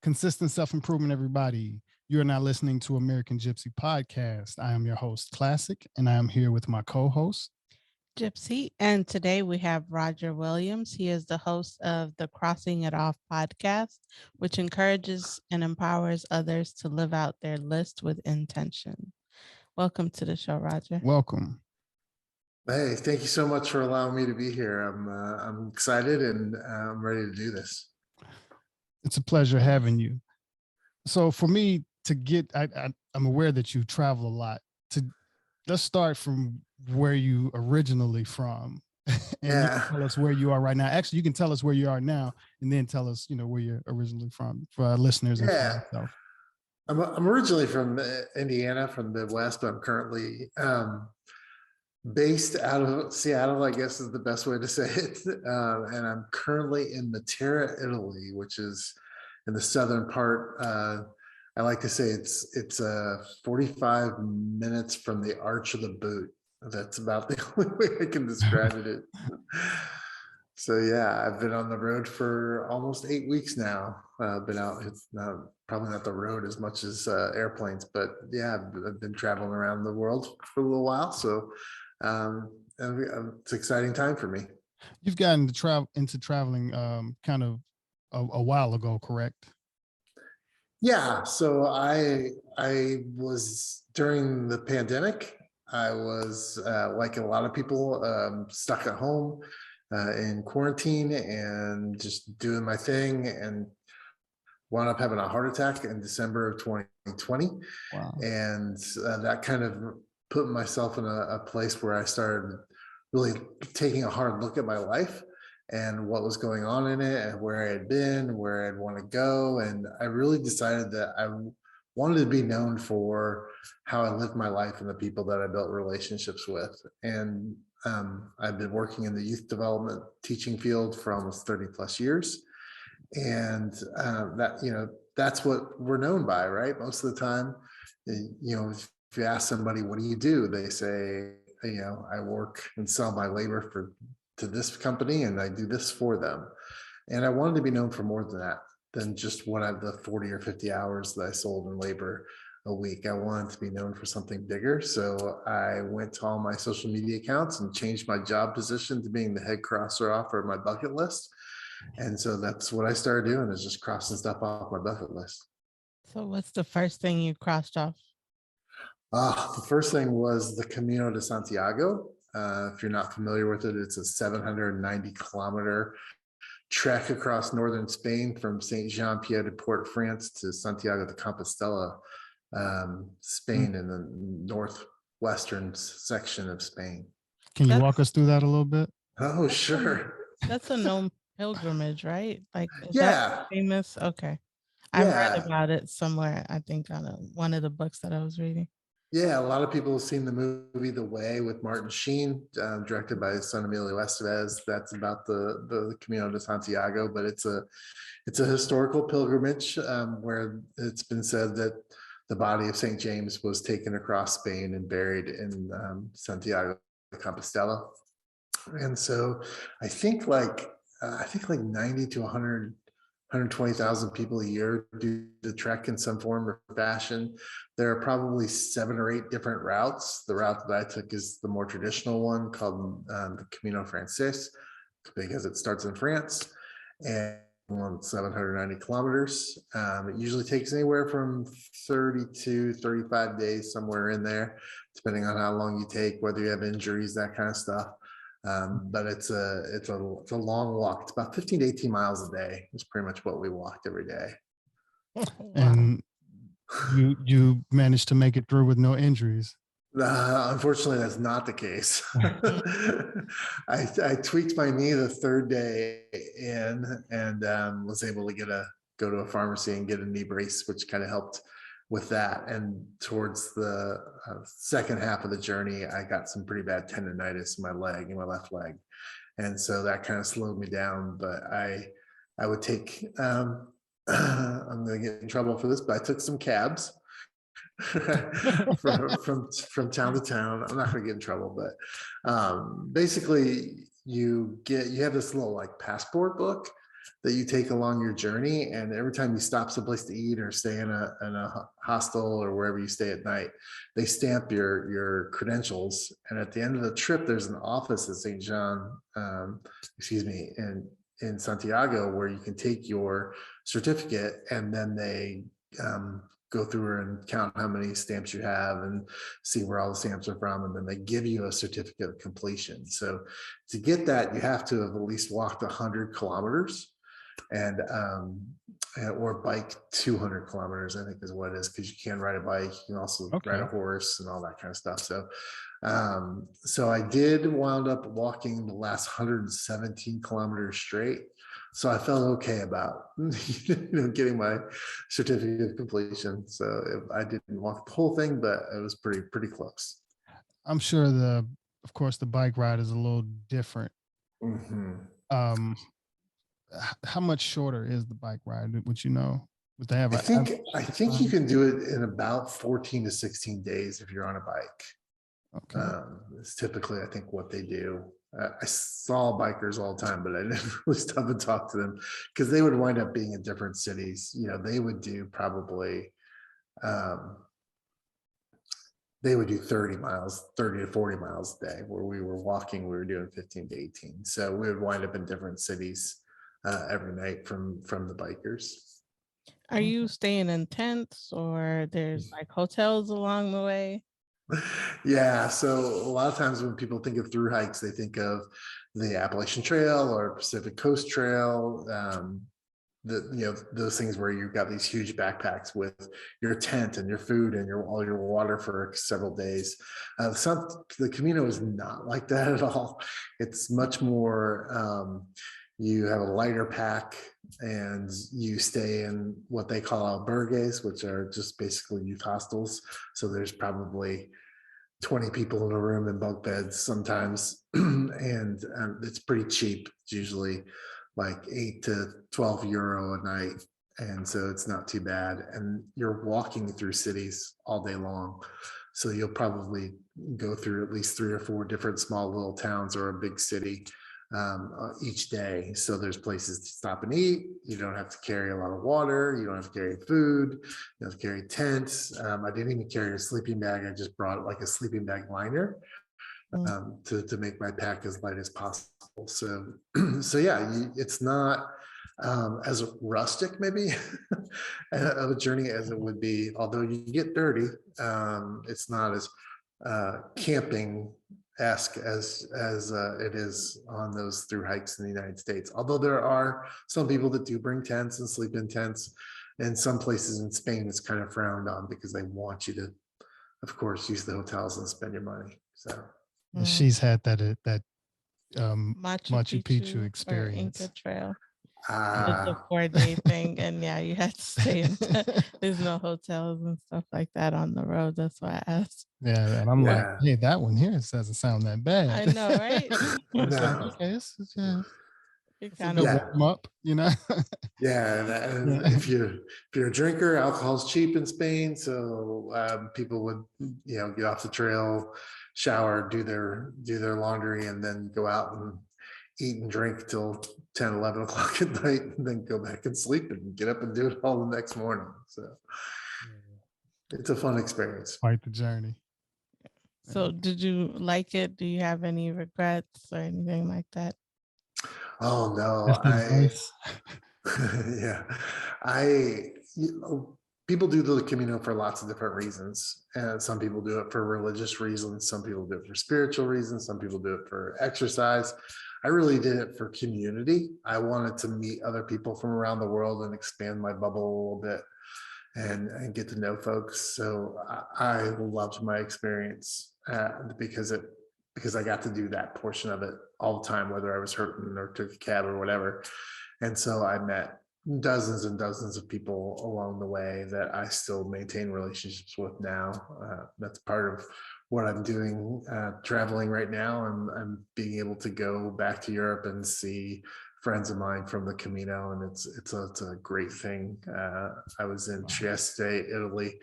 Consistent self-improvement, everybody. You are now listening to American gypC podcast. I am your host, Classic, and I am here with my co-host, gypC. And today we have Roger Williams. He is the host of the Crossing It Off podcast, which encourages and empowers others to live out their list with intention. Welcome to the show, Roger. Welcome. Hey, thank you so much for allowing me to be here. I'm excited and I'm ready to do this. It's a pleasure having you. So for me to get, I'm aware that you travel a lot. Let's start from where you originally from, and you can tell us where you are right now. Actually, you can tell us where you are now, and then tell us, where you're originally from for our listeners. And for yourself. I'm originally from Indiana, from the Midwest, but I'm currently based out of Seattle, I guess is the best way to say it. And I'm currently in Matera, Italy, which is in the southern part. I like to say it's 45 minutes from the Arch of the Boot. That's about the only way I can describe it. So yeah, I've been on the road for almost 8 weeks now. Been out. It's probably not the road as much as airplanes, but yeah, I've been traveling around the world for a little while. So it's an exciting time for me. You've gotten to into traveling kind of a while ago, correct? Yeah. So I was during the pandemic. I was like a lot of people stuck at home in quarantine and just doing my thing, and wound up having a heart attack in December of 2020. Wow. And that kind of put myself in a place where I started really taking a hard look at my life and what was going on in it and where I had been, where I'd want to go. And I really decided that I wanted to be known for how I lived my life and the people that I built relationships with. And I've been working in the youth development teaching field for almost 30 plus years. And that's what we're known by, right? Most of the time, if you ask somebody, what do you do? They say, I work and sell my labor to this company, and I do this for them. And I wanted to be known for more than that, than just the 40 or 50 hours that I sold in labor a week. I wanted to be known for something bigger. So I went to all my social media accounts and changed my job position to being the head crosser off of my bucket list. And so that's what I started doing, is just crossing stuff off my bucket list. So what's the first thing you crossed off? The first thing was the Camino de Santiago. If you're not familiar with it, it's a 790 kilometer trek across northern Spain from Saint Jean Pied de Port, France, to Santiago de Compostela, Spain, in the northwestern section of Spain. Can you walk us through that a little bit? Oh, sure. That's a known pilgrimage, right? Like, is Yeah. that famous? Okay. I've heard about it somewhere, I think on one of the books that I was reading. Yeah, a lot of people have seen the movie The Way with Martin Sheen, directed by his son Emilio Estevez. That's about the Camino de Santiago, but it's a historical pilgrimage where it's been said that the body of St. James was taken across Spain and buried in Santiago de Compostela. And so I think like 90 to 120,000 people a year do the trek in some form or fashion. There are probably 7 or 8 different routes. The route that I took is the more traditional one, called the Camino Frances, because it starts in France, and 790 kilometers. It usually takes anywhere from 30 to 35 days, somewhere in there, depending on how long you take, whether you have injuries, that kind of stuff. But it's a long walk. It's about 15 to 18 miles a day. It's pretty much what we walked every day. And you managed to make it through with no injuries. Unfortunately, that's not the case. I tweaked my knee the 3rd day in, and was able to go to a pharmacy and get a knee brace, which kind of helped with that. And towards the second half of the journey, I got some pretty bad tendonitis in my left leg. And so that kind of slowed me down. But I would take, I'm going to get in trouble for this, but I took some cabs from town to town. I'm not going to get in trouble, but basically you have this little like passport book that you take along your journey. And every time you stop someplace to eat or stay in a hostel or wherever you stay at night, they stamp your credentials. And at the end of the trip, there's an office at St. John, in Santiago, where you can take your certificate, and then they go through and count how many stamps you have and see where all the stamps are from, and then they give you a certificate of completion. So to get that, you have to have at least walked 100 kilometers and or bike 200 kilometers, I think is what it is, because you can ride a bike, you can also ride a horse and all that kind of stuff. So so I did wound up walking the last 117 kilometers straight. So I felt okay about getting my certificate of completion. So I didn't walk the whole thing, but it was pretty close. I'm sure of course, the bike ride is a little different. How much shorter is the bike ride? Would you know? Would they have? I think you can do it in about 14 to 16 days if you're on a bike. Okay. It's typically, I think, what they do. I saw bikers all the time, but I didn't really stop and talk to them because they would wind up being in different cities. They would do probably, they would do 30 to 40 miles a day. Where we were walking, we were doing 15 to 18. So we would wind up in different cities every night from the bikers. Are you staying in tents, or there's like hotels along the way? Yeah, so a lot of times when people think of through hikes, they think of the Appalachian Trail or Pacific Coast Trail. Those things where you've got these huge backpacks with your tent and your food and all your water for several days. The Camino is not like that at all. It's much more. You have a lighter pack, and you stay in what they call albergues, which are just basically youth hostels. So there's probably 20 people in a room in bunk beds sometimes, and it's pretty cheap. It's usually like 8 to 12 euro a night, and so it's not too bad. And you're walking through cities all day long, so you'll probably go through at least 3 or 4 different small little towns or a big city each day. So there's places to stop and eat. You don't have to carry a lot of water. You don't have to carry food. You don't have to carry tents. I didn't even carry a sleeping bag. I just brought like a sleeping bag liner to make my pack as light as possible. So yeah, it's not as rustic maybe of a journey as it would be, although you get dirty. It's not as camping-esque as it is on those through hikes in the United States. Although there are some people that do bring tents and sleep in tents, and some places in Spain it's kind of frowned on because they want you to, of course, use the hotels and spend your money. So she's had that Machu Picchu experience. or Inca Trail. It's a 4-day thing, and yeah, you had to stay in. There's no hotels and stuff like that on the road. That's why I asked. Yeah, and I'm like, hey, that one here doesn't sound that bad. I know, right? It's like, okay, it's kind of warm up, Yeah, and if you're a drinker, alcohol's cheap in Spain, so people would get off the trail, shower, do their laundry, and then go out and eat and drink till 10, 11 o'clock at night, and then go back and sleep and get up and do it all the next morning. So it's a fun experience. Quite the journey. So did you like it? Do you have any regrets or anything like that? Oh no, yeah, people do the Camino for lots of different reasons. And some people do it for religious reasons. Some people do it for spiritual reasons. Some people do it for exercise. I really did it for community. I wanted to meet other people from around the world and expand my bubble a little bit and get to know folks. So I loved my experience because I got to do that portion of it all the time, whether I was hurting or took a cab or whatever. And so I met dozens and dozens of people along the way that I still maintain relationships with now. That's part of what I'm doing, traveling right now. I'm being able to go back to Europe and see friends of mine from the Camino, and it's a great thing. I was in Trieste, Italy,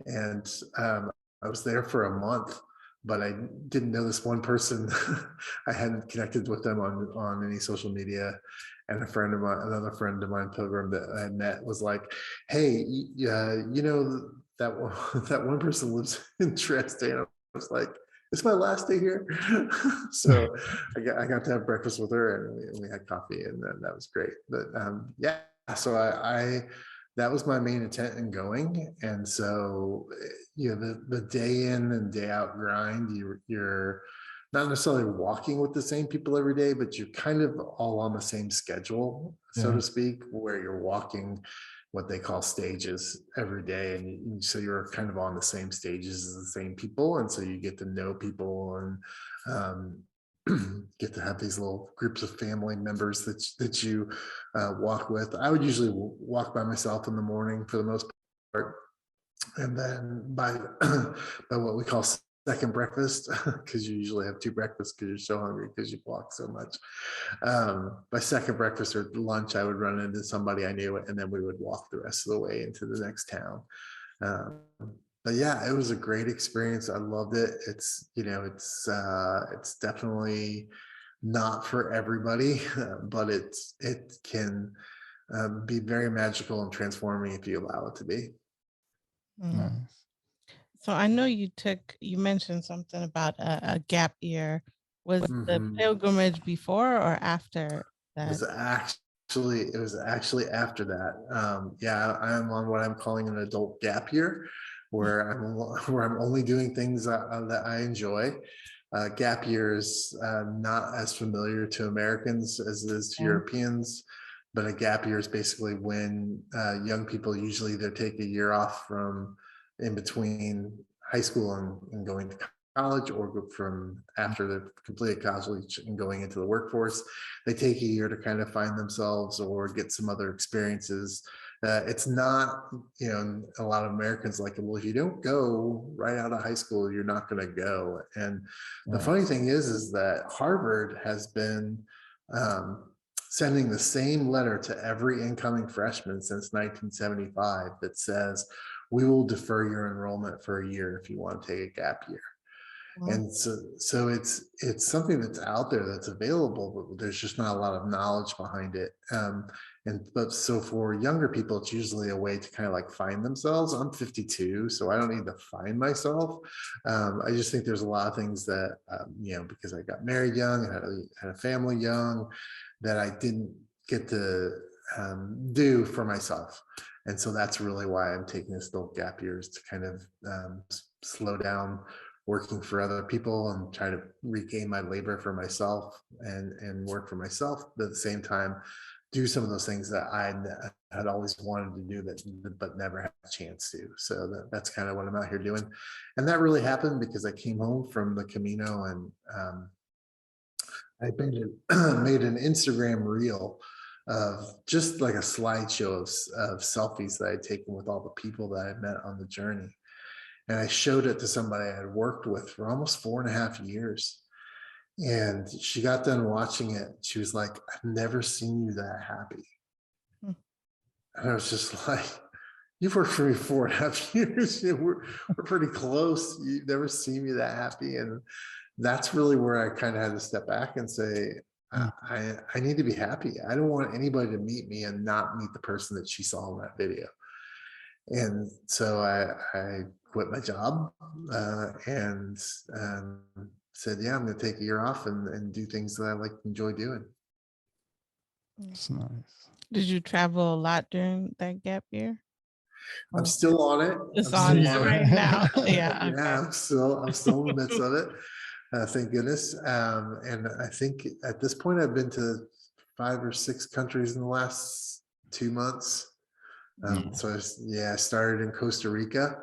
and I was there for a month, but I didn't know this one person. I hadn't connected with them on any social media. And another friend of mine, pilgrim that I met, was like, "Hey, you know that one, that one person lives in Trieste." And I was like, "It's my last day here." So I got to have breakfast with her, and we had coffee, and that was great. But yeah, so I that was my main intent in going. And so the day in and day out grind, you're not necessarily walking with the same people every day, but you're kind of all on the same schedule, so Yeah. to speak, where you're walking what they call stages every day. And so you're kind of on the same stages as the same people. And so you get to know people, and get to have these little groups of family members that you walk with. I would usually walk by myself in the morning for the most part, and then by by what we call second breakfast, because you usually have two breakfasts because you're so hungry because you walk so much. By second breakfast or lunch, I would run into somebody I knew, and then we would walk the rest of the way into the next town. Um, but yeah, it was a great experience. I loved it. It's definitely not for everybody, but it can be very magical and transforming if you allow it to be. Mm. Nice. So I know you mentioned something about a gap year. Was the Mhm. pilgrimage before or after It that? was actually after that. Yeah, I'm on what I'm calling an adult gap year, where I'm only doing things that I enjoy. Gap year is not as familiar to Americans as it is to Yeah. Europeans, but a gap year is basically when young people usually either take a year off from in between high school and going to college, or go from after they've completed college and going into the workforce. They take a year to kind of find themselves or get some other experiences. It's not, a lot of Americans like, well, if you don't go right out of high school, you're not going to go. And the Right. funny thing is that Harvard has been sending the same letter to every incoming freshman since 1975 that says, we will defer your enrollment for a year if you want to take a gap year. Well, And so it's something that's out there, that's available, but there's just not a lot of knowledge behind it. But so for younger people, it's usually a way to kind of like find themselves. I'm 52, so I don't need to find myself. I just think there's a lot of things that because I got married young and had a family young, that I didn't get to do for myself. And so that's really why I'm taking this little gap years, to kind of slow down working for other people and try to regain my labor for myself, and work for myself, but at the same time do some of those things that I had always wanted to do but never had a chance to. So that's kind of what I'm out here doing. And that really happened because I came home from the Camino, and I made an Instagram reel of just like a slideshow of selfies that I'd taken with all the people that I met on the journey. And I showed it to somebody I had worked with for almost 4.5 years. And she got done watching it. She was like, I've never seen you that happy. Hmm. And I was just like, you've worked for me 4.5 years. We're pretty close. You've never seen me that happy. And that's really where I kind of had to step back and say, Mm. I need to be happy. I don't want anybody to meet me and not meet the person that she saw in that video. And so I quit my job, and said, yeah, I'm going to take a year off and do things that I like to enjoy doing. It's nice. Did you travel a lot during that gap year? I'm Or still on it. it's I'm on still it on it. right now? Yeah. Yeah, I'm still in the midst of it. Thank goodness. And I think at this point I've been to 5 or 6 countries in the last 2 months. I started in Costa Rica,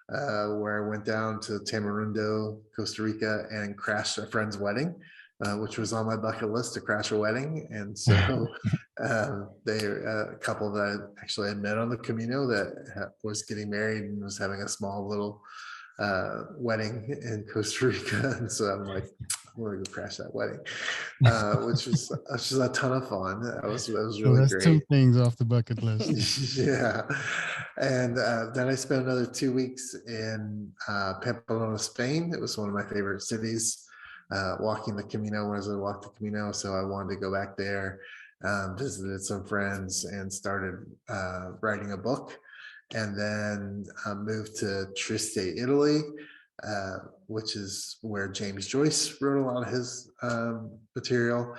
where I went down to Tamarindo, Costa Rica, and crashed a friend's wedding, which was on my bucket list, to crash a wedding. And so a couple that I actually had met on the Camino that was getting married and was having a small little wedding in Costa Rica. And so I'm like, I'm gonna go crash that wedding, which was a ton of fun. That was So really that's 2 great. things off the bucket list. Yeah. And then I spent another 2 weeks in Pamplona, Spain. It was one of my favorite cities, walking the Camino as I walked the Camino. So I wanted to go back there visited some friends, and started writing a book. And then moved to Trieste, Italy, which is where James Joyce wrote a lot of his material.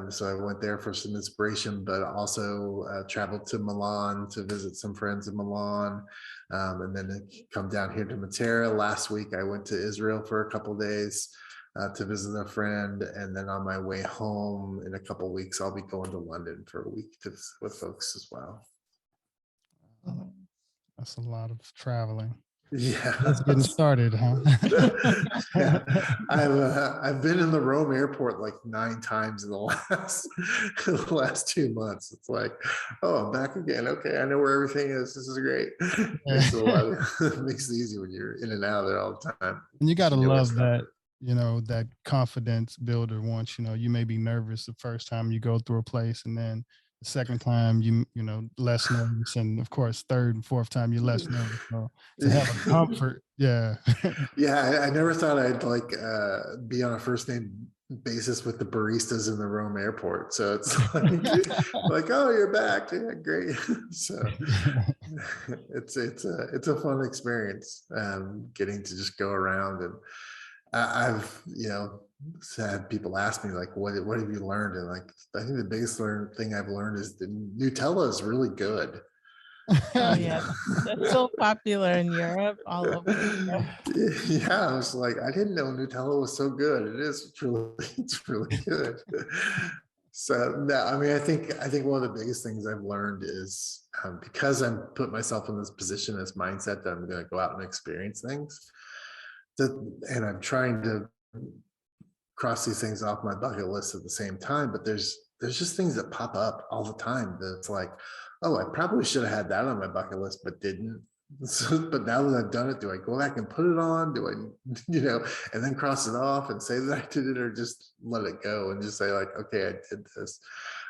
So I went there for some inspiration, but also traveled to Milan to visit some friends in Milan, and then come down here to Matera. Last week, I went to Israel for a couple days to visit a friend, and then on my way home in a couple of weeks, I'll be going to London for a week to visit with folks as well. That's a lot of traveling. Yeah, Just getting started, huh? yeah. I've been in the Rome airport like 9 times in the last 2 months. It's like, oh, I'm back again. Okay, I know where everything is. This is great. Makes it a lot makes it easy when you're in and out of there all the time. And you got to You know love what's up. that, that confidence builder. Once, you may be nervous the first time you go through a place, and then the second time less nervous, and of course third and fourth time you're less nervous. So to have a comfort, yeah. Yeah, I never thought I'd like be on a first name basis with the baristas in the Rome airport. So it's like, oh, you're back. Yeah, great. So it's a fun experience, getting to just go around. And I've had people ask me like, what have you learned? And like, I think the biggest thing I've learned is the Nutella is really good. Oh yeah, that's so popular in Europe, all over Europe. Yeah, I was like, I didn't know Nutella was so good. It is. It's really good. So no, I mean, I think one of the biggest things I've learned is because I'm put myself in this position, this mindset that I'm going to go out and experience things. And I'm trying to cross these things off my bucket list at the same time, but there's just things that pop up all the time that's like, oh, I probably should have had that on my bucket list but didn't. So, but now that I've done it, do I go back and put it on? Do I and then cross it off and say that I did it, or just let it go and just say like, okay, I did this.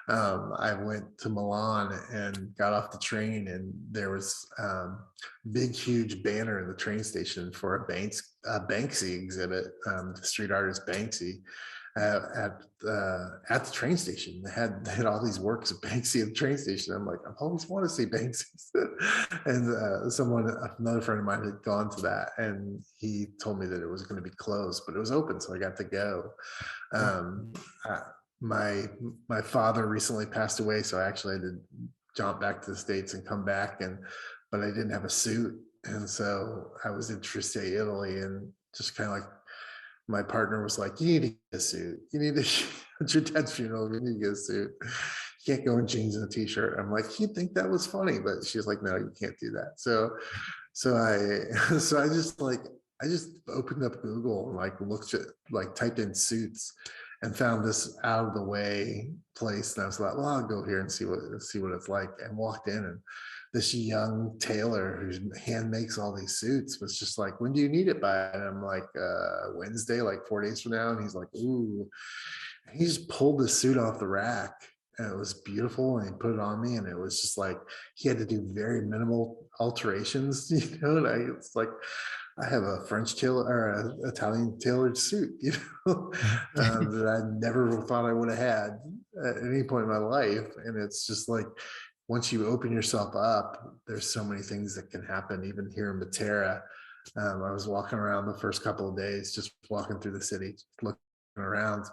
I went to Milan and got off the train, and there was big, huge banner in the train station for a Banksy exhibit, the street artist Banksy, at the train station. They had all these works of Banksy at the train station. I'm like, I've always wanted to see Banksy. And another friend of mine had gone to that, and he told me that it was going to be closed, but it was open, so I got to go. My father recently passed away, so I actually had to jump back to the States and come back, but I didn't have a suit, and so I was in Trieste, Italy, and just kind of like, my partner was like, you need to get a suit. You need to, at your dad's funeral, you need to get a suit. You can't go in jeans and a t-shirt. I'm like, you'd think that was funny, but she's like, no, you can't do that. So I just opened up Google and like looked at, like typed in suits and found this out of the way place. And I was like, well, I'll go here and see what it's like. And walked in, and this young tailor who hand makes all these suits was just like, when do you need it by? And I'm like, Wednesday, like 4 days from now. And he's like, ooh. And he just pulled the suit off the rack, and it was beautiful, and he put it on me, and it was just like he had to do very minimal alterations, and it's like, I have a French tailor or an Italian tailored suit, that I never thought I would have had at any point in my life. And it's just like, once you open yourself up, there's so many things that can happen, even here in Matera. I was walking around the first couple of days, just walking through the city, looking around,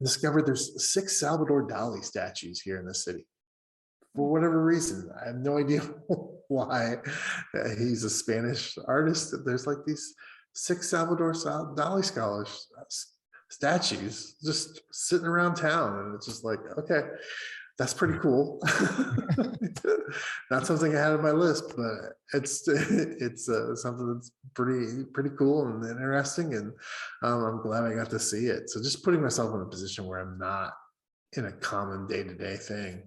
discovered there's 6 Salvador Dali statues here in the city. For whatever reason, I have no idea why. He's a Spanish artist. There's like these 6 Salvador Dali statues just sitting around town, and it's just like, okay, that's pretty cool. Not something I had on my list, but it's something that's pretty cool and interesting, and I'm glad I got to see it. So just putting myself in a position where I'm not in a common day-to-day thing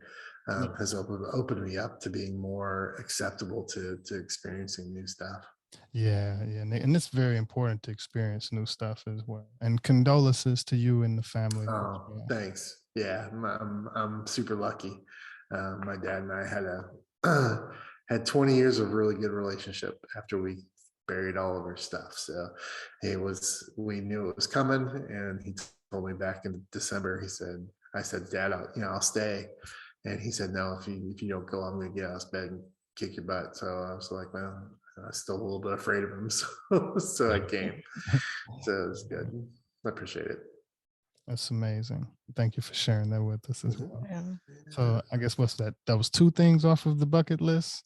has opened me up to being more acceptable to experiencing new stuff. Yeah, and it's very important to experience new stuff as well. And condolences to you and the family. Oh, thanks. Yeah, I'm super lucky. My dad and I had 20 years of really good relationship after we buried all of our stuff. So we knew it was coming, and he told me back in December, he said, I said, Dad, I'll stay. And he said, no, if you don't go, I'm going to get out of bed and kick your butt. So I was like, well, I was still a little bit afraid of him. So I came. So it was good. I appreciate it. That's amazing. Thank you for sharing that with us as Mhm. well. Yeah. So I guess what's that? That was 2 things off of the bucket list.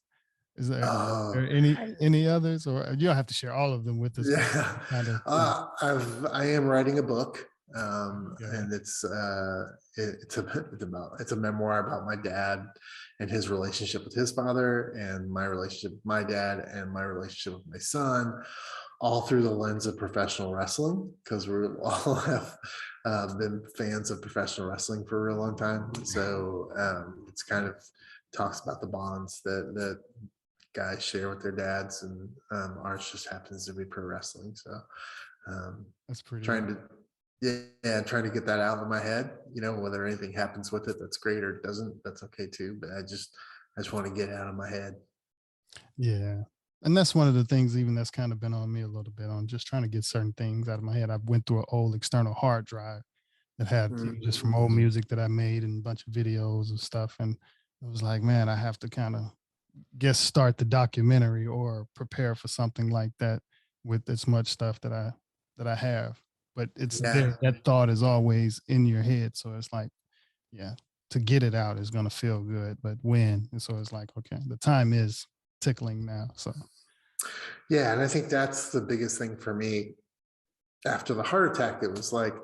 Is there Oh, any others, or you don't have to share all of them with us? yeah. Kind of. I am writing a book, Yeah. and it's a memoir about my dad and his relationship with his father, and my relationship with my dad, and my relationship with my son, all through the lens of professional wrestling, because we all have been fans of professional wrestling for a real long time. So it's kind of talks about the bonds that guys share with their dads, and ours just happens to be pro wrestling. So That's pretty. trying to trying to get that out of my head, whether anything happens with it, that's great, or it doesn't, that's okay too, but I just want to get it out of my head. Yeah. And that's one of the things even that's kind of been on me a little bit on just trying to get certain things out of my head. I went through an old external hard drive that had just from old music that I made and a bunch of videos and stuff. And it was like, man, I have to kind of start the documentary or prepare for something like that with as much stuff that I have. But it's there. That thought is always in your head. So it's like, yeah, to get it out is gonna feel good. But when? And so it's like, okay, the time is tickling now. So Yeah, and I think that's the biggest thing for me. After the heart attack, it was like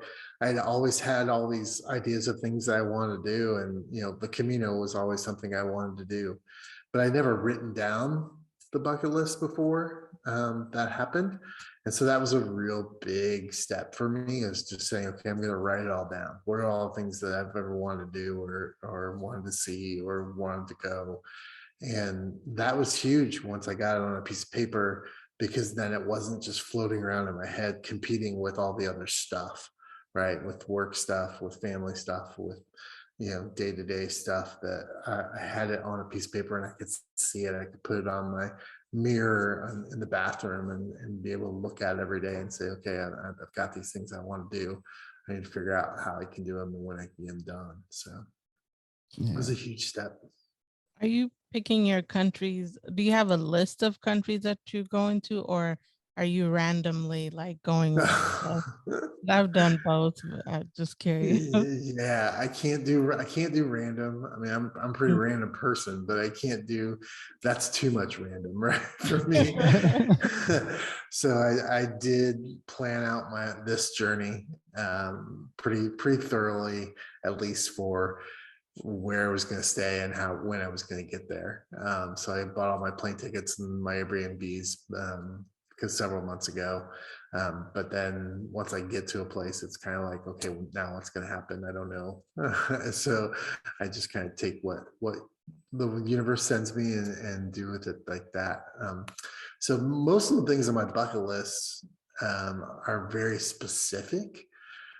I'd always had all these ideas of things that I wanted to do, and the Camino was always something I wanted to do, but I'd never written down the bucket list before that happened. And so that was a real big step for me, is just saying, okay, I'm going to write it all down. What are all the things that I've ever wanted to do, or wanted to see, or wanted to go? And that was huge once I got it on a piece of paper, because then it wasn't just floating around in my head competing with all the other stuff, right? With work stuff, with family stuff, with day-to-day stuff. That I had it on a piece of paper and I could see it. I could put it on my mirror in the bathroom, and be able to look at it every day and say, okay, I've got these things I want to do. I need to figure out how I can do them and when I can get them done. So it was a huge step. Are you picking your countries? Do you have a list of countries that you're going to, or are you randomly like going with the flow? I've done both. But I'm just curious. Yeah, I can't do random. I mean, I'm a pretty random person, but I can't do, that's too much random, right, for me. So I did plan out this journey pretty thoroughly, at least for where I was going to stay and when I was going to get there. So I bought all my plane tickets and my Airbnbs because several months ago. But then once I get to a place, it's kind of like, okay, now what's going to happen? I don't know. So I just kind of take what the universe sends me and do with it like that. So most of the things on my bucket list are very specific.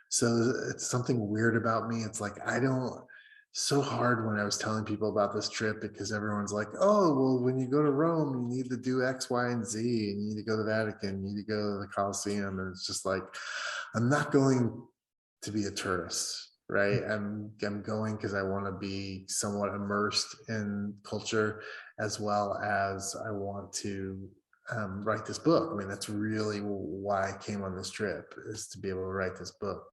So it's something weird about me. It's like, so hard when I was telling people about this trip, because everyone's like, oh, well, when you go to Rome, you need to do X, Y, and Z. You need to go to the Vatican, you need to go to the Colosseum. And it's just like, I'm not going to be a tourist, right? I'm going because I want to be somewhat immersed in culture, as well as I want to write this book. I mean, that's really why I came on this trip, is to be able to write this book.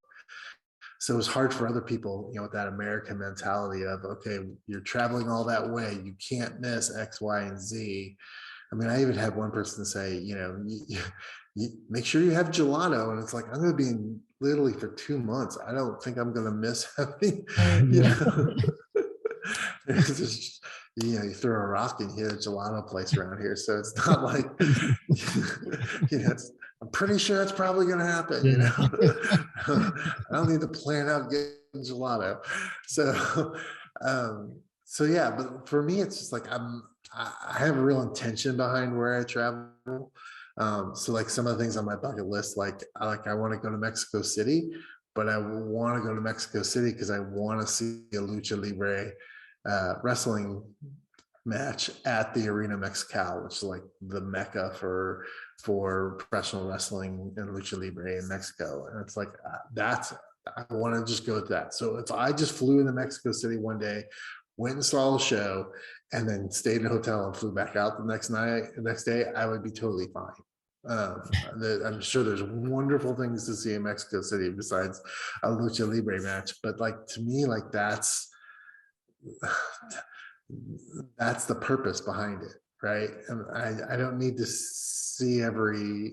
So it was hard for other people, with that American mentality of, okay, you're traveling all that way, you can't miss X, Y, and Z. I mean, I even had one person say, you make sure you have gelato. And it's like, I'm going to be in Italy for 2 months. I don't think I'm going to miss having, it's just, you throw a rock and hit a gelato place around here. So it's not like, I'm pretty sure it's probably going to happen. I don't need to plan out getting gelato. So yeah, but for me, it's just like I have a real intention behind where I travel. So like some of the things on my bucket list, like I want to go to Mexico City, but I want to go to Mexico City because I want to see a lucha libre wrestling match at the Arena Mexicali, which is like the mecca for professional wrestling and lucha libre in Mexico. And it's like I want to just go with that. So if I just flew into Mexico City one day, went and saw the show, and then stayed in a hotel and flew back out the next day, I would be totally fine. I'm sure there's wonderful things to see in Mexico City besides a lucha libre match, but like to me, like that's the purpose behind it, right? And I don't need to see every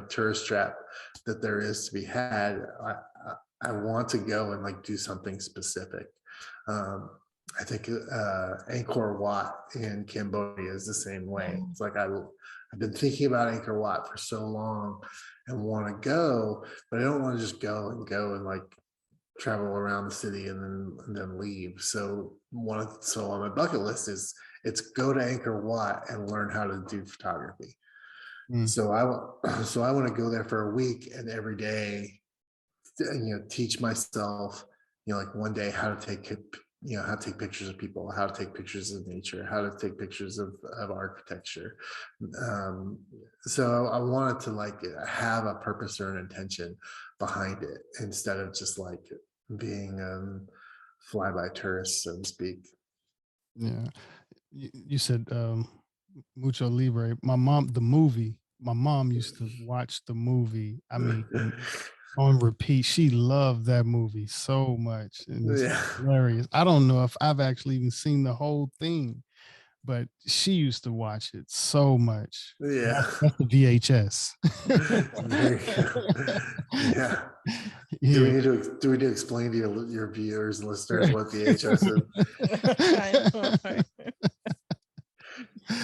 tourist trap that there is to be had. I want to go and like do something specific. I think Angkor Wat in Cambodia is the same way. It's like I've been thinking about Angkor Wat for so long and want to go, but I don't want to just go and like travel around the city and then leave. So on my bucket list is it's go to Angkor Wat and learn how to do photography. So I want to go there for a week and every day, teach myself, like one day how to take pictures of people, how to take pictures of nature, how to take pictures of architecture. So I wanted to like have a purpose or an intention behind it instead of just like being fly by tourists, so to speak. Yeah. You said Mucho Libre. My mom used to watch the movie. I mean, on repeat. She loved that movie so much. And it's hilarious. I don't know if I've actually even seen the whole thing, but she used to watch it so much. Yeah. That's the VHS. There you go. Yeah. Yeah. Do we need to explain to your viewers and listeners what VHS is?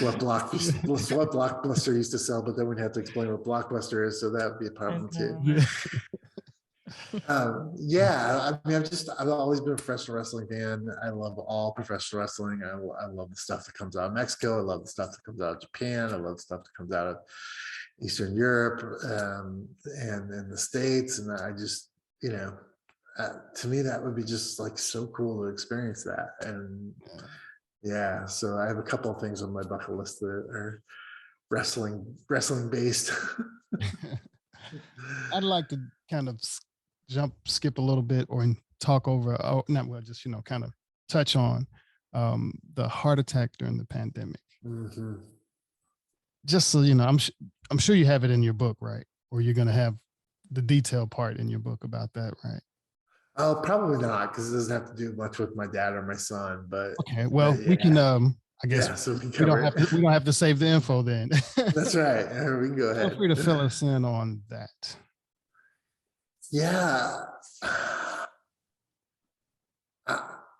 What Blockbuster used to sell, but then we'd have to explain what Blockbuster is, so that would be a problem too. Yeah, I mean, I've always been a professional wrestling fan. I love all professional wrestling. I love the stuff that comes out of Mexico. I love the stuff that comes out of Japan. I love the stuff that comes out of Eastern Europe and the States. And I just, to me, that would be just like so cool to experience that. And yeah, so I have a couple of things on my bucket list that are wrestling based. I'd like to kind of skip a little bit or talk over, just kind of touch on the heart attack during the pandemic. Mm-hmm. Just so you know, I'm sure you have it in your book, right? Or you're going to have the detailed part in your book about that, right? Oh, probably not, because it doesn't have to do much with my dad or my son. But okay, well, we can. I guess so we don't have to save the info then. That's right. We can go ahead. Feel free to fill us in on that. Yeah,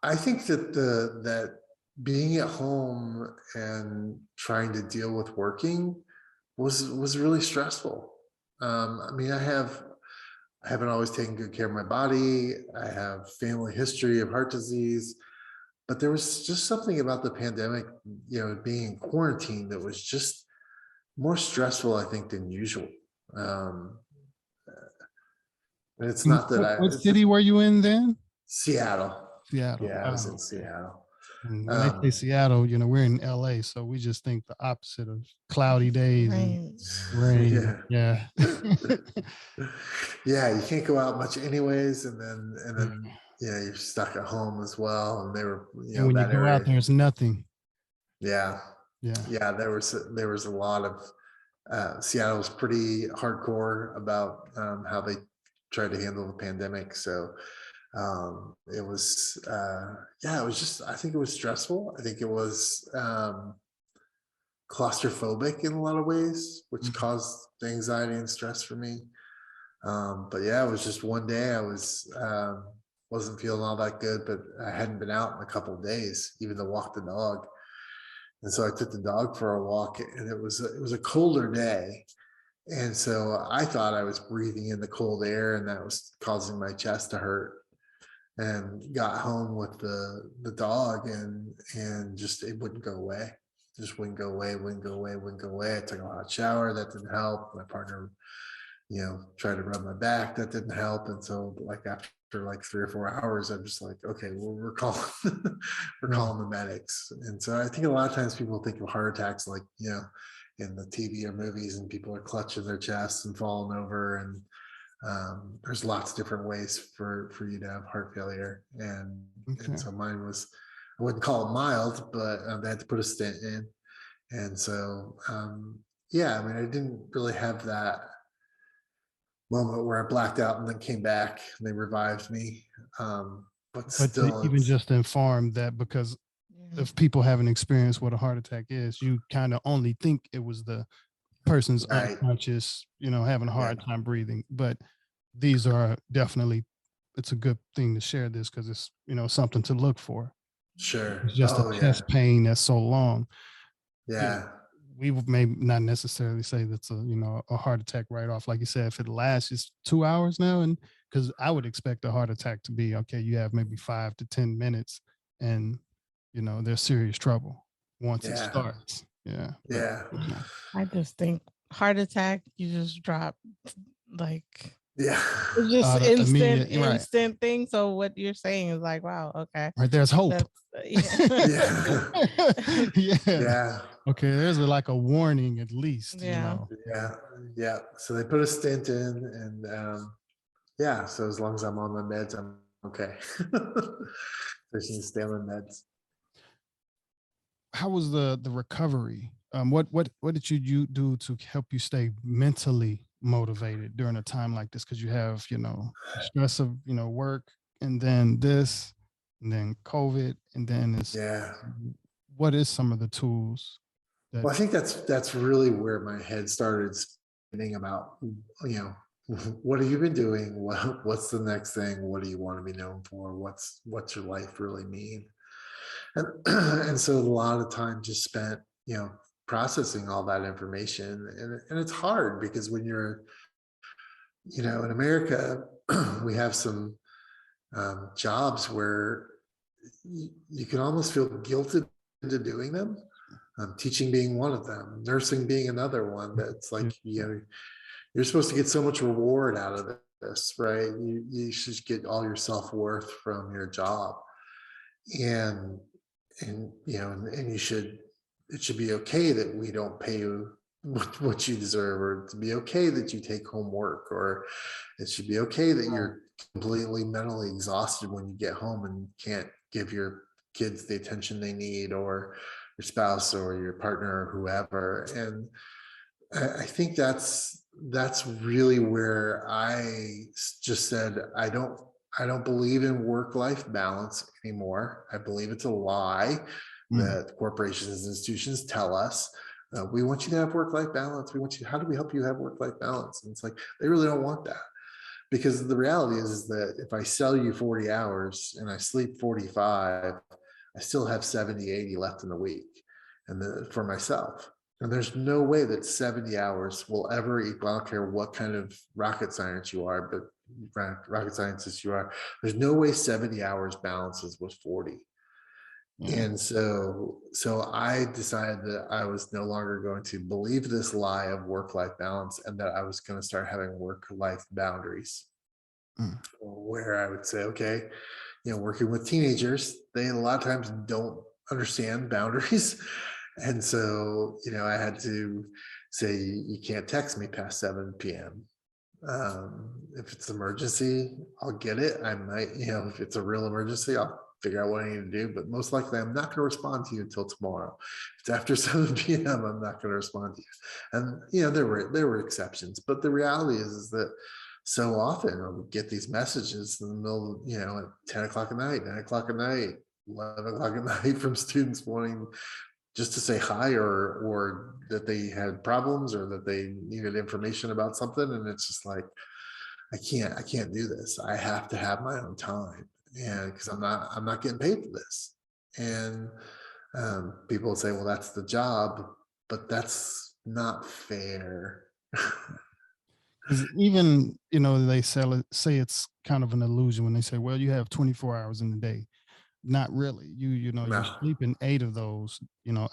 I think that being at home and trying to deal with working was really stressful. I mean, I haven't always taken good care of my body. I have family history of heart disease, but there was just something about the pandemic, being in quarantine that was just more stressful, I think, than usual. And it's not that What city were you in then? Seattle. Seattle. Yeah, I was in Seattle. And when they say Seattle, we're in LA, so we just think the opposite of cloudy days and rain. Yeah. Yeah, you can't go out much anyways, and then you're stuck at home as well. And they were, and when you go out, there's nothing. Yeah. There was a lot of Seattle was pretty hardcore about how they tried to handle the pandemic. So it was just, I think it was stressful. I think it was claustrophobic in a lot of ways, which caused anxiety and stress for me. But yeah, it was just one day I wasn't feeling all that good, but I hadn't been out in a couple of days, even to walk the dog. And so I took the dog for a walk, and it was a colder day. And so I thought I was breathing in the cold air, and that was causing my chest to hurt. And got home with the dog, and just it wouldn't go away. Just wouldn't go away. I took a hot shower, that didn't help. My partner, tried to rub my back, that didn't help. And so like after like 3 or 4 hours, I'm just like, okay, well, we're calling calling the medics. And so I think a lot of times people think of heart attacks like, in the TV or movies, and people are clutching their chests and falling over. And There's lots of different ways for you to have heart failure, Okay. and so mine was, I wouldn't call it mild, but they had to put a stent in, and so yeah, I mean, I didn't really have that moment where I blacked out and then came back and they revived me. But But to still, even it's just inform that, because Yeah. if people haven't experienced what a heart attack is, you kind of only think it was the person's right. unconscious, having a Yeah, hard time breathing. But these are definitely, it's a good thing to share this because it's, something to look for. sure. It's just a Oh yeah, chest pain that's so long. You know, yeah, we may not necessarily say that's a heart attack right off. Like you said, if it lasts just 2 hours now, and because I would expect a heart attack to be okay, you have maybe 5 to 10 minutes, and there's serious trouble once it yeah, starts. Yeah, but yeah, I just think heart attack, you just drop like yeah. it's just immediate, you're right. instant thing. So what you're saying is like, wow, okay. Right, there's hope. That's yeah. Yeah, Yeah. yeah, Okay, there's like a warning at least. Yeah. yeah, yeah. So they put a stint in, and yeah. So as long as I'm on my meds, I'm okay. I just need to stay on my meds. How was the recovery? What did you do to help you stay mentally motivated during a time like this? Because you have the stress of work, and then this, and then COVID, and then it's Yeah. what is some of the tools that Well, I think that's really where my head started spinning about, what have you been doing? What's the next thing? What do you want to be known for? What's your life really mean? And and so a lot of time just spent, processing all that information, and it's hard because when you're, in America, we have some jobs where you can almost feel guilted into doing them. Teaching being one of them, nursing being another one. That's yeah, like, you're supposed to get so much reward out of this, right? You should get all your self-worth from your job, and and you should, it should be okay that we don't pay you what you deserve, or to be okay that you take home work, or it should be okay that right. you're completely mentally exhausted when you get home and can't give your kids the attention they need, or your spouse or your partner or whoever. And I think that's really where I just said, I don't believe in work-life balance anymore. I believe it's a lie Mm. that corporations and institutions tell us. We want you to have work-life balance. We want you. How do we help you have work-life balance? And it's like they really don't want that, because the reality is that if I sell you 40 hours and I sleep 45, I still have 70, 80 left in the week, and for myself. And there's no way that 70 hours will ever equal, I don't care what kind of rocket science you are, but rocket scientist you are, there's no way 70 hours balances with 40. Yeah. And so I decided that I was no longer going to believe this lie of work-life balance, and that I was going to start having work-life boundaries, Mm. where I would say, okay, working with teenagers, they a lot of times don't understand boundaries. And so, I had to say, you can't text me past 7 p.m. If it's emergency, I'll get it. I might, if it's a real emergency, I'll figure out what I need to do. But most likely, I'm not going to respond to you until tomorrow. If it's after 7 p.m., I'm not going to respond to you. And there were exceptions, but the reality is that so often I would get these messages in the middle, at 10 o'clock at night, 9 o'clock at night, 11 o'clock at night, from students wanting just to say hi, or that they had problems, or that they needed information about something. And it's just like, I can't do this. I have to have my own time, and because I'm not getting paid for this. And people would say, well, that's the job, but that's not fair. Because even they say it's kind of an illusion when they say, well, you have 24 hours in the day. Not really. You're No. sleeping 8 of those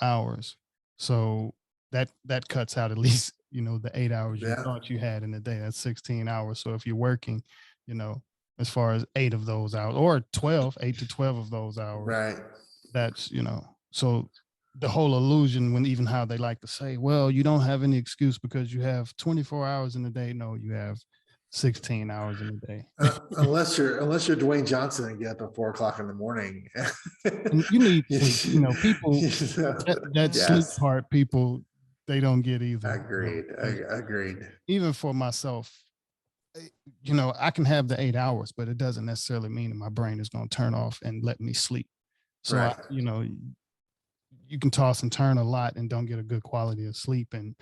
hours, so that cuts out at least the 8 hours you Yeah. thought you had in a day. That's 16 hours. So if you're working, you know as far as 8 of those hours, or 12, 8 to 12 of those hours, Right. that's so the whole illusion, when even how they like to say, well, you don't have any excuse because you have 24 hours in a day. No, you have 16 hours in a day. Unless you're Dwayne Johnson and get up at 4 o'clock in the morning. And you need, and, you know, people, that sleep Yes, part, people, they don't get either. agreed. Agreed. Even for myself, you know, I can have the 8 hours, but it doesn't necessarily mean that my brain is going to turn off and let me sleep. So, Right. you know, you can toss and turn a lot and don't get a good quality of sleep. And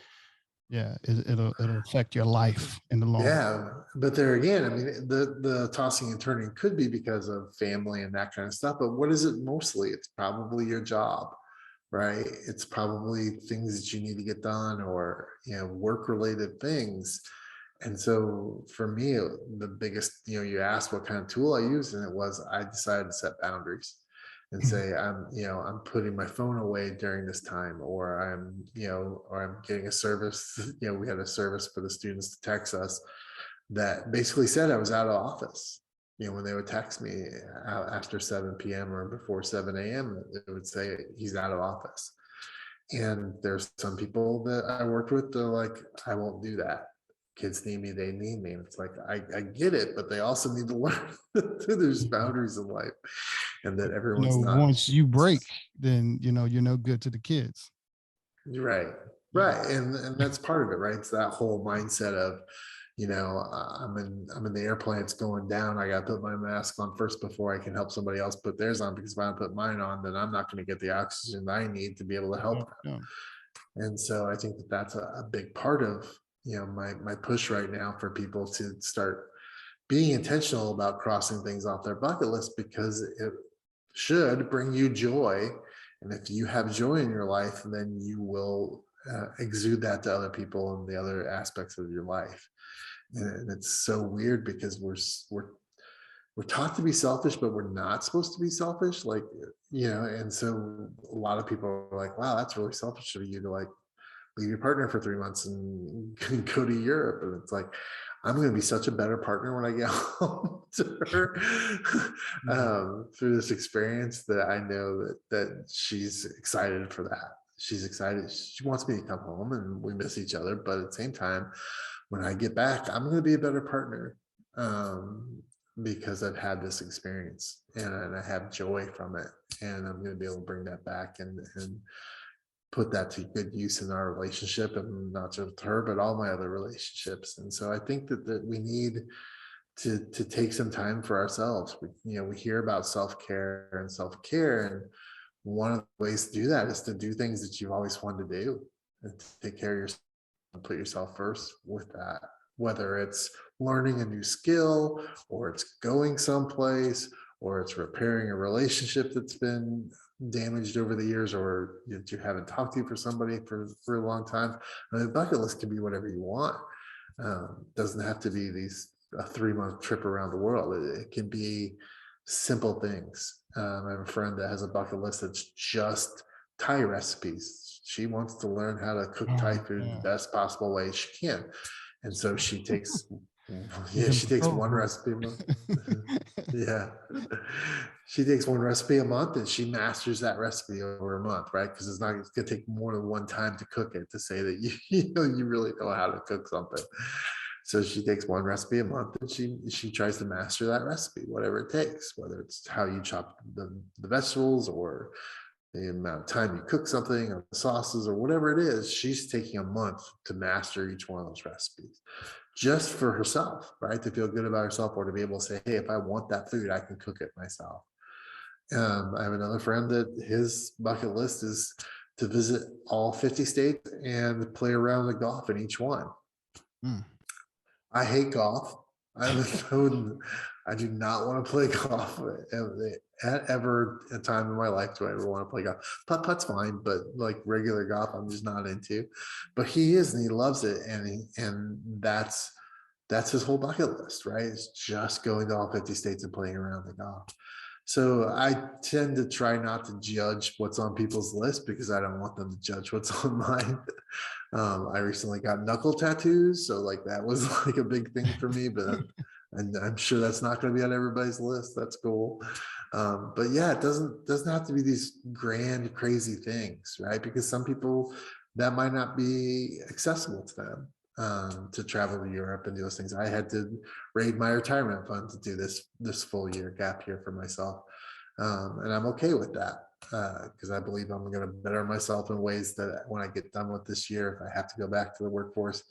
yeah, it'll affect your life in the long run. Yeah, but there again, I mean, the tossing and turning could be because of family and that kind of stuff. But what is it mostly? It's probably your job, right? It's probably things that you need to get done, or work related things. And so for me, the biggest, you asked what kind of tool I use, and I decided to set boundaries and say, I'm putting my phone away during this time, or I'm getting a service. We had a service for the students to text us that basically said I was out of office. When they would text me after 7 p.m. or before 7 a.m., it would say he's out of office. And there's some people that I worked with, they're like, I won't do that. Kids need me, they need me. And it's like, I get it, but they also need to learn that there's boundaries in life, and that everyone's not. Once you break, then, you're no good to the kids. Right. Right. And that's part of it, right? It's that whole mindset of, I'm in the airplane, it's going down. I got to put my mask on first before I can help somebody else put theirs on, because if I don't put mine on, then I'm not going to get the oxygen I need to be able to help them. And so I think that that's a big part of, my push right now for people to start being intentional about crossing things off their bucket list, because it should bring you joy. And if you have joy in your life, then you will exude that to other people and the other aspects of your life. And it's so weird, because we're taught to be selfish, but we're not supposed to be selfish. Like, and so a lot of people are like, wow, that's really selfish of you to like leave your partner for 3 months and go to Europe. And it's like, I'm going to be such a better partner when I get home to her through this experience, that I know that she's excited for that. She's excited. She wants me to come home, and we miss each other. But at the same time, when I get back, I'm going to be a better partner, because I've had this experience, and I have joy from it. And I'm going to be able to bring that back and put that to good use in our relationship, and not just with her, but all my other relationships. And so I think that we need to take some time for ourselves. We hear about self-care and self-care, and one of the ways to do that is to do things that you've always wanted to do, and to take care of yourself and put yourself first with that, whether it's learning a new skill, or it's going someplace, or it's repairing a relationship that's been damaged over the years, or that you haven't talked to for somebody for a long time. I mean, the bucket list can be whatever you want. Doesn't have to be a 3-month trip around the world. It can be simple things. I have a friend that has a bucket list that's just Thai recipes. She wants to learn how to cook Thai food the best possible way she can. And so she takes she takes one recipe a month. Yeah. She takes one recipe a month, and she masters that recipe over a month, right? Because it's going to take more than one time to cook it to say that you really know how to cook something. So she takes one recipe a month, and she tries to master that recipe, whatever it takes, whether it's how you chop the vegetables, or the amount of time you cook something, or the sauces, or whatever it is. She's taking a month to master each one of those recipes, just for herself, right? To feel good about herself, or to be able to say, hey, if I want that food, I can cook it myself. I have another friend that his bucket list is to visit all 50 states and play around the golf in each one. I hate golf. I do not want to play golf at ever a time in my life. Do I ever want to play golf? Putt's fine, but like regular golf, I'm just not into. But he is, and he loves it, and that's his whole bucket list, right? It's just going to all 50 states and playing around the golf. So I tend to try not to judge what's on people's list, because I don't want them to judge what's on mine. I recently got knuckle tattoos, so like that was like a big thing for me, but I'm sure that's not going to be on everybody's list. That's cool. But yeah, it doesn't have to be these grand, crazy things, right? Because some people, that might not be accessible to them. to travel to Europe and do those things. I had to raid my retirement fund to do this full year gap year for myself. And I'm okay with that because I believe I'm going to better myself in ways that when I get done with this year, if I have to go back to the workforce,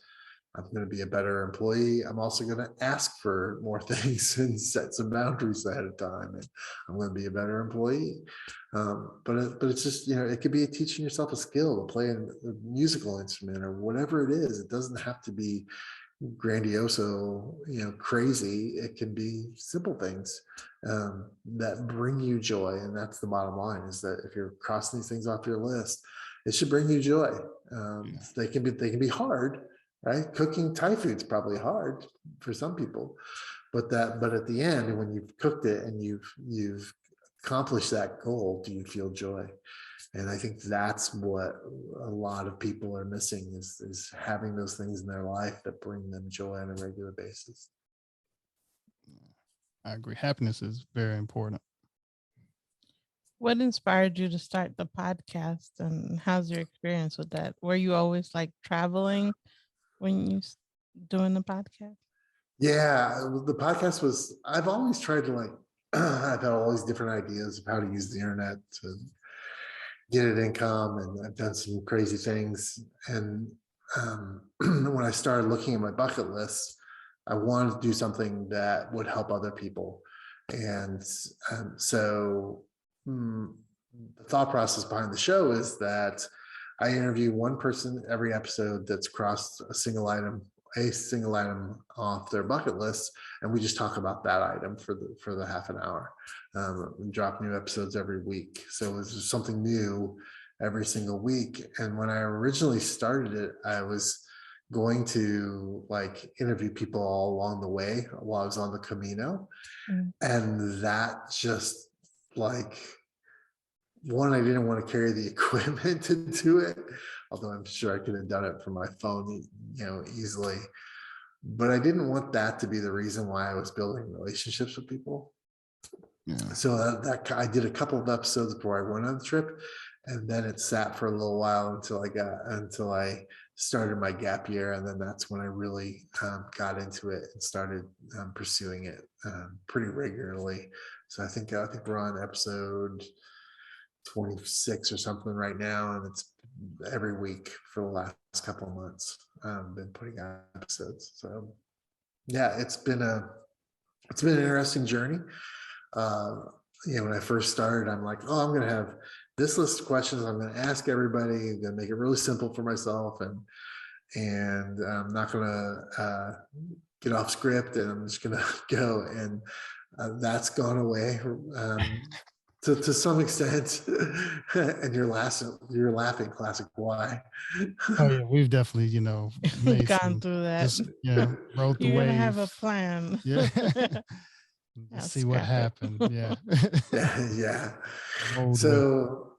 I'm going to be a better employee. I'm also going to ask for more things and set some boundaries ahead of time. And I'm going to be a better employee. But it's just, it could be teaching yourself a skill to play a musical instrument or whatever it is. It doesn't have to be grandioso, crazy. It can be simple things that bring you joy. And that's the bottom line, is that if you're crossing these things off your list, it should bring you joy. They can be hard, right? Cooking Thai food's probably hard for some people, but at the end, when you've cooked it and you've accomplished that goal, do you feel joy? And I think that's what a lot of people are missing, is having those things in their life that bring them joy on a regular basis. I agree. Happiness is very important. What inspired you to start the podcast, and how's your experience with that? Were you always like traveling when you doing the podcast? Yeah, the podcast was, I've always tried to I've had all these different ideas of how to use the internet to get an income, and I've done some crazy things. And when I started looking at my bucket list, I wanted to do something that would help other people. And so the thought process behind the show is that I interview one person every episode that's crossed a single item off their bucket list, and we just talk about that item for the half an hour. We drop new episodes every week, so it's something new every single week. And when I originally started it, I was going to interview people all along the way while I was on the Camino. And that just one, I didn't want to carry the equipment to do it, although I'm sure I could have done it from my phone, easily. But I didn't want that to be the reason why I was building relationships with people. Yeah. So that I did a couple of episodes before I went on the trip, and then it sat for a little while until I started my gap year, and then that's when I really got into it and started pursuing it pretty regularly. So I think we're on episode 26 or something right now, and it's every week for the last couple of months. Been putting out episodes. So yeah, it's been an interesting journey. When I first started, I'm like, I'm going to have this list of questions I'm going to ask everybody. I'm going to make it really simple for myself, and I'm not going to get off script, and I'm just going to go. And that's gone away to some extent. And you're laughing, classic why. Oh yeah, we've definitely made gone through that. just rode the You're wave. gonna have a plan. Yeah. Let's see what happened. Yeah. Yeah. So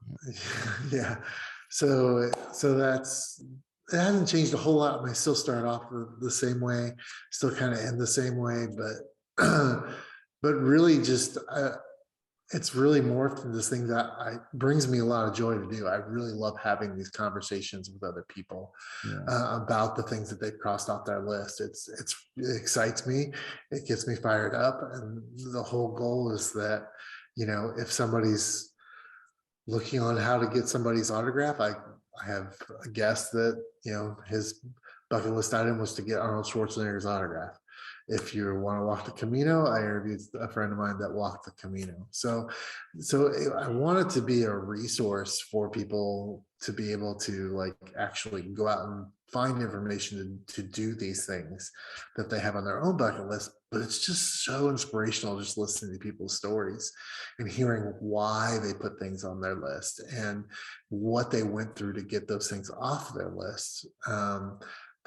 yeah. So that's, it hasn't changed a whole lot. I still start off the same way, still kind of end the same way, but really just it's really morphed into this thing that brings me a lot of joy to do. I really love having these conversations with other people about the things that they've crossed off their list. It excites me. It gets me fired up. And the whole goal is that, if somebody's looking on how to get somebody's autograph, I have a guest that, his bucket list item was to get Arnold Schwarzenegger's autograph. If you want to walk the Camino, I interviewed a friend of mine that walked the Camino. So I want it to be a resource for people to be able to actually go out and find information to do these things that they have on their own bucket list. But it's just so inspirational just listening to people's stories and hearing why they put things on their list and what they went through to get those things off their list.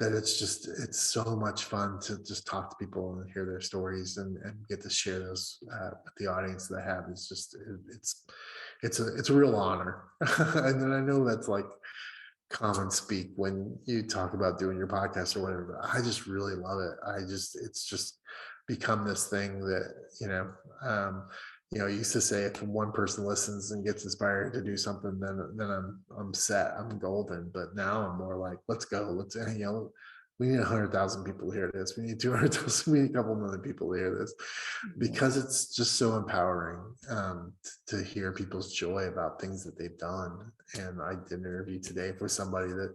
That it's so much fun to just talk to people and hear their stories and get to share those with the audience that I have. It's just, it's a real honor. And then I know that's common speak when you talk about doing your podcast or whatever, but I just really love it. It's just become this thing that, I used to say if one person listens and gets inspired to do something, then I'm set, I'm golden. But now I'm more like, let's go, We need 100,000 people to hear this. We need 200,000. We need a couple million people to hear this, because it's just so empowering to hear people's joy about things that they've done. And I did an interview today with somebody that,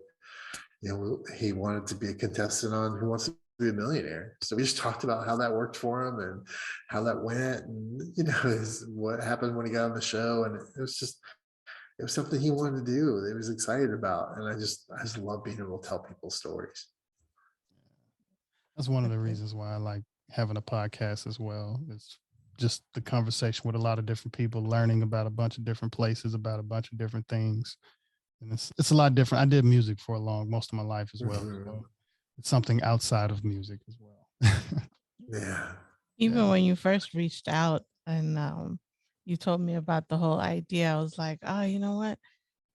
he wanted to be a contestant on Who Wants to Be a Millionaire. So we just talked about how that worked for him and how that went, and what happened when he got on the show. And it was something he wanted to do, that he was excited about. And I just love being able to tell people stories. That's one of the reasons why I like having a podcast as well. It's just the conversation with a lot of different people, learning about a bunch of different places, about a bunch of different things. And it's a lot different. I did music for most of my life as well. So it's something outside of music as well. Yeah. Even when you first reached out and you told me about the whole idea, I was like, oh, you know what?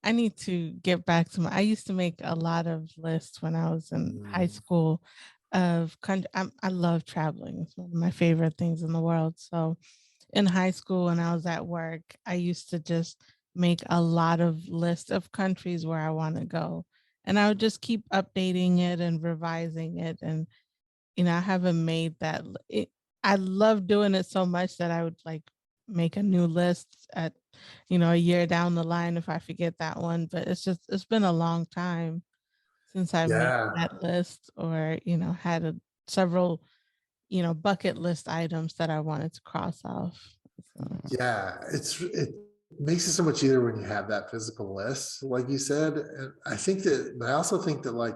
I need to get back to I used to make a lot of lists when I was in high school of country. I love traveling. It's one of my favorite things in the world. So in high school, when I was at work, I used to just make a lot of lists of countries where I want to go. And I would just keep updating it and revising it. And, I haven't made that. I love doing it so much that I would like make a new list at, a year down the line if I forget that one. But it's been a long time since I made that list, or, had several, bucket list items that I wanted to cross off. So. Yeah, it makes it so much easier when you have that physical list, like you said. And but I also think that like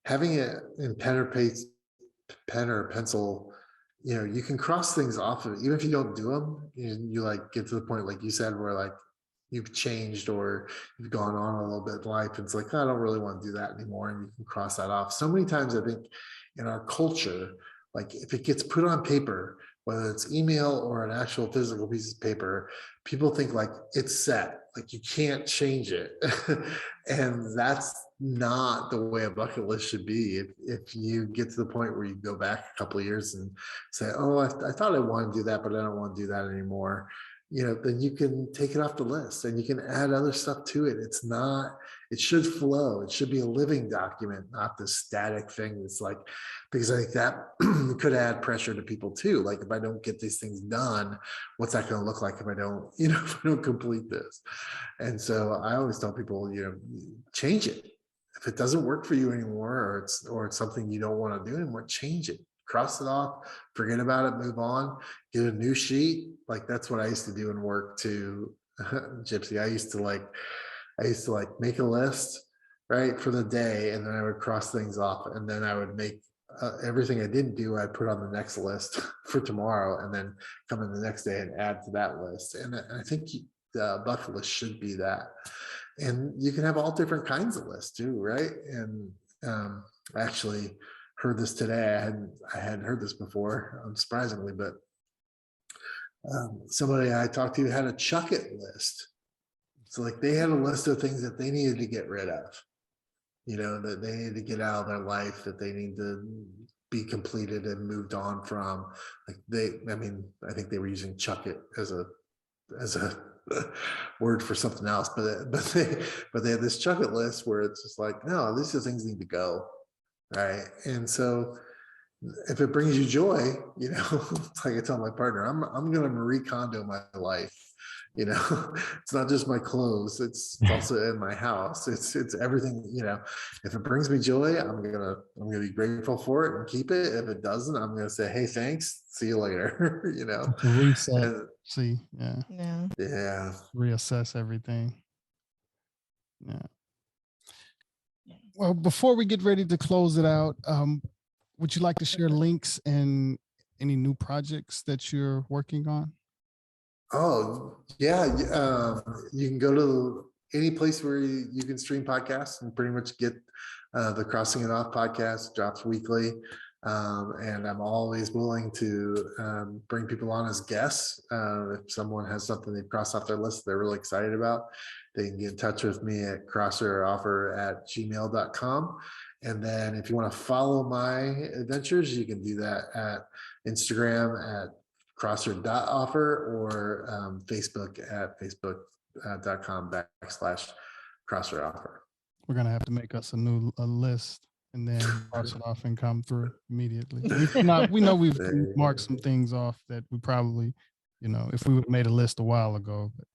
having it in pen or pencil, you can cross things off of it, even if you don't do them. You like get to the point, like you said, where like you've changed or you've gone on a little bit in life. It's like, I don't really want to do that anymore. And you can cross that off. So many times I think in our culture, like if it gets put on paper, whether it's email or an actual physical piece of paper, people think like it's set, like you can't change it. And that's not the way a bucket list should be. If you get to the point where you go back a couple of years and say, oh, I thought I wanted to do that, but I don't want to do that anymore, then you can take it off the list and you can add other stuff to it. It should flow. It should be a living document, not this static thing. That's like, because I think that could add pressure to people too. Like if I don't get these things done, what's that going to look like if I don't, if I don't complete this? And so I always tell people, change it. If it doesn't work for you anymore, or it's something you don't want to do anymore, change it. Cross it off, forget about it, move on, get a new sheet. Like that's what I used to do in work too, gypC. I used to make a list, right, for the day, and then I would cross things off, and then I would make everything I didn't do, I'd put on the next list for tomorrow, and then come in the next day and add to that list. And I think the bucket list should be that. And you can have all different kinds of lists too, right? And I actually heard this today. I hadn't heard this before, surprisingly, but somebody I talked to had a chuck it list. So like they had a list of things that they needed to get rid of, that they needed to get out of their life, that they need to be completed and moved on from. Like I think they were using chuck it as a word for something else, but they had this chuck it list where it's just like, no, these are things need to go. Right. And so if it brings you joy, it's like I tell my partner, I'm going to Marie Kondo my life. It's not just my clothes, it's also in my house. It's everything. If it brings me joy, I'm gonna be grateful for it and keep it. If it doesn't, I'm gonna say, hey, thanks, see you later. To reset. And, Yeah. Reassess everything. Yeah. Well, before we get ready to close it out, would you like to share links and any new projects that you're working on? Oh, yeah. You can go to any place where you can stream podcasts and pretty much get the Crossing It Off podcast. Drops weekly. And I'm always willing to bring people on as guests. If someone has something they've crossed off their list they're really excited about, they can get in touch with me at crosseroffer@gmail.com. And then if you want to follow my adventures, you can do that at Instagram at crosser.offer or Facebook at facebook.com/crosseroffer. We're going to have to make us a list. and then cross it off and come through immediately. We know we've There you marked go. some things off that we probably, if we would have made a list a while ago, but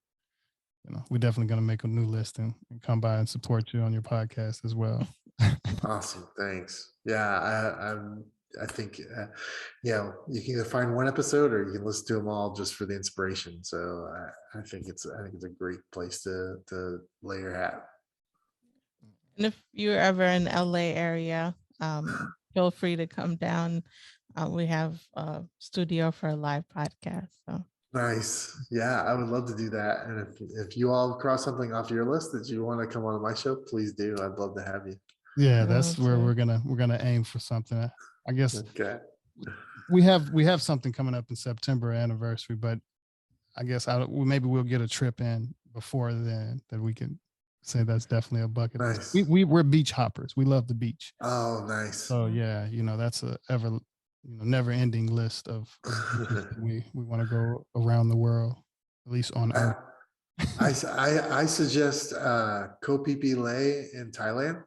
we're definitely going to make a new list and come by and support you on your podcast as well. Awesome, thanks. Yeah, I think you can either find one episode or you can listen to them all just for the inspiration. So I think it's a great place to lay your hat. And if you're ever in LA area, feel free to come down. We have a studio for a live podcast. So Nice. Yeah, I would love to do that. And if you all cross something off your list that you want to come on my show, please do. I'd love to have you. Yeah, I that's will where too. we're gonna aim for something. I guess Okay. we have something coming up in September anniversary, but I guess maybe we'll get a trip in before then that we can say that's definitely a bucket list. Nice. We're beach hoppers. We love the beach. Oh, nice. So yeah, that's a never ending list of places that we want to go around the world, at least on Earth. I suggest Koh Phi Phi Lay in Thailand.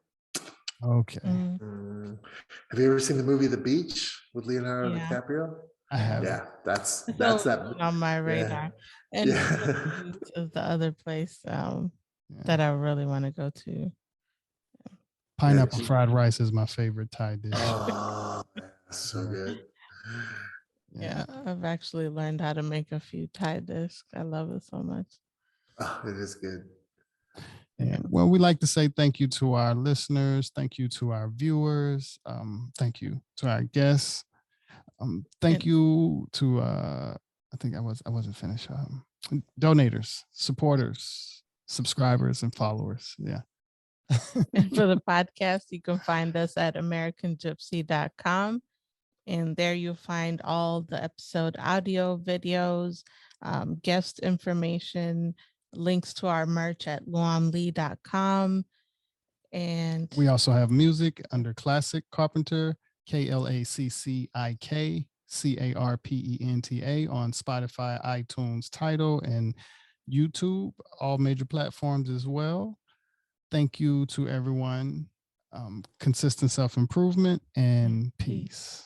Okay. Have you ever seen the movie The Beach with Leonardo Yeah. DiCaprio? I have. Yeah, that's that on my radar. And Yeah. is the other place that I really want to go to. Pineapple Yeah. fried rice is my favorite Thai dish. Oh, so Yeah. good. Yeah, I've actually learned how to make a few Thai dishes. I love it so much. Oh, it is good. Yeah. Well, we like to say thank you to our listeners. Thank you to our viewers. Thank you to our guests. Thank you to I think I wasn't finished. Donators, supporters, subscribers, and followers. Yeah. And for the podcast, you can find us at americangypsy.com. And there you'll find all the episode audio videos, guest information, links to our merch at luamlee.com. And We also have music under Classic Carpenter, KLACCIKCARPENTA on Spotify, iTunes, Tidal, and YouTube, all major platforms as well. Thank you to everyone. Consistent self-improvement and peace.